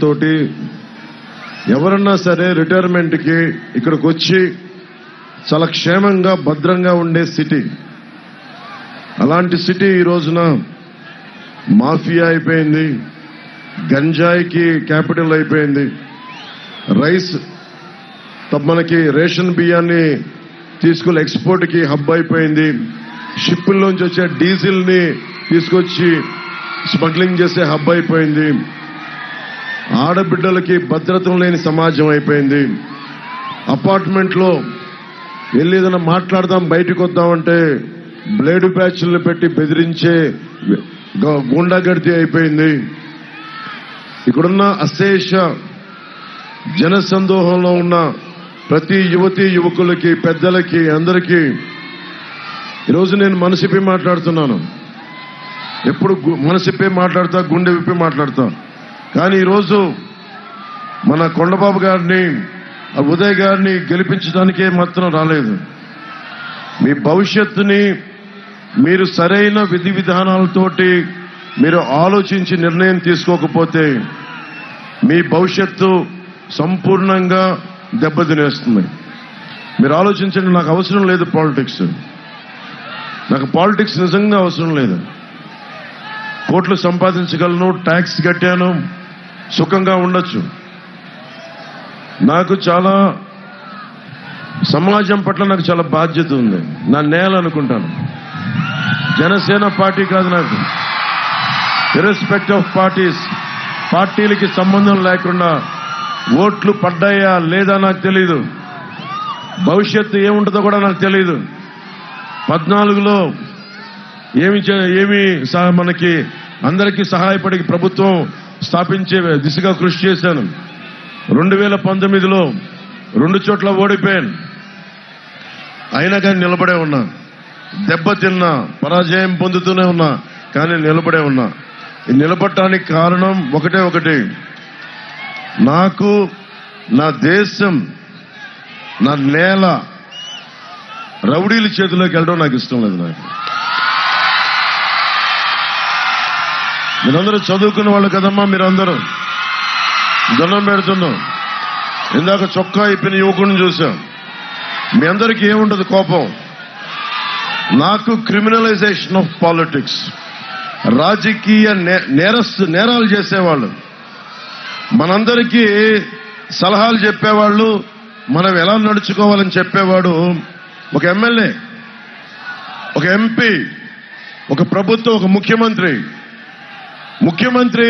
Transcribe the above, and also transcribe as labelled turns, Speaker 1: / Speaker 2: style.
Speaker 1: తోటి ఎవరన్నా సరే రిటైర్మెంట్కి ఇక్కడికి వచ్చి చాలా క్షేమంగా భద్రంగా ఉండే సిటీ. అలాంటి సిటీ ఈ రోజున మాఫియా అయిపోయింది, గంజాయికి క్యాపిటల్ అయిపోయింది, రైస్ మనకి రేషన్ బియ్యాన్ని తీసుకుని ఎక్స్పోర్ట్కి హబ్ అయిపోయింది, షిప్పుల్లోంచి వచ్చే డీజిల్ని తీసుకొచ్చి స్మగ్లింగ్ చేసే హబ్ అయిపోయింది, ఆడబిడ్డలకి భద్రత లేని సమాజం అయిపోయింది. అపార్ట్మెంట్లో వెళ్ళి ఏదైనా మాట్లాడదాం బయటకు వద్దామంటే బ్లేడు బ్యాచ్లను పెట్టి బెదిరించే గుండాగర్దీ అయిపోయింది. ఇక్కడున్న అశేష జనసందోహంలో ఉన్న ప్రతి యువతీ యువకులకి పెద్దలకి అందరికీ ఈరోజు నేను మనసిప్పి మాట్లాడుతున్నాను. ఎప్పుడు మనసిప్పి మాట్లాడతా, గుండె విప్పి మాట్లాడతా. కానీ ఈరోజు మన కొండబాబు గారిని, ఉదయ్ గారిని గెలిపించడానికే మాత్రం రాలేదు. మీ భవిష్యత్తుని మీరు సరైన విధి విధానాలతోటి మీరు ఆలోచించి నిర్ణయం తీసుకోకపోతే మీ భవిష్యత్తు సంపూర్ణంగా దెబ్బతినేస్తుంది. మీరు ఆలోచించండి. నాకు అవసరం లేదు పాలిటిక్స్, నాకు పాలిటిక్స్ నిజంగా అవసరం లేదు. కోట్లు సంపాదించగలను, ట్యాక్స్ కట్టాను, సుఖంగా ఉండొచ్చు. నాకు చాలా సమాజం పట్ల నాకు చాలా బాధ్యత ఉంది. నా నేల అనుకుంటాను. జనసేన పార్టీ కాదు నాకు. ఇర్రెస్పెక్ట్ ఆఫ్ పార్టీస్, పార్టీలకి సంబంధం లేకుండా ఓట్లు పడ్డాయా లేదా నాకు తెలీదు, భవిష్యత్తు ఏముంటుందో కూడా నాకు తెలీదు. 14లో ఏమి మనకి అందరికీ సహాయపడి ప్రభుత్వం స్థాపించే దిశగా కృషి చేశాను. 2019లో 2 చోట్ల ఓడిపోయాను. అయినా కానీ నిలబడే ఉన్నా. దెబ్బతిన్నా, పరాజయం పొందుతూనే ఉన్నా, కానీ నిలబడే ఉన్నా. నిలబడటానికి కారణం ఒకటి, నాకు నా దేశం, నా నేల రౌడీల చేతిలోకి వెళ్ళడం నాకు ఇష్టం లేదు. నాకు మీరందరూ చదువుకున్న వాళ్ళు కదమ్మా, మీరందరూ దండం పెడుతున్నాం. ఇందాక చొక్కా ఇప్పిన యువకుడిని చూశాం. మీ అందరికీ ఏముండదు కోపం. నాకు క్రిమినలైజేషన్ ఆఫ్ పాలిటిక్స్, రాజకీయ నేరాలు చేసేవాళ్ళు, మనందరికీ సలహాలు చెప్పేవాళ్ళు, మనం ఎలా నడుచుకోవాలని చెప్పేవాడు ఒక ఎమ్మెల్యే, ఒక ఎంపీ, ఒక ప్రభుత్వం, ఒక ముఖ్యమంత్రి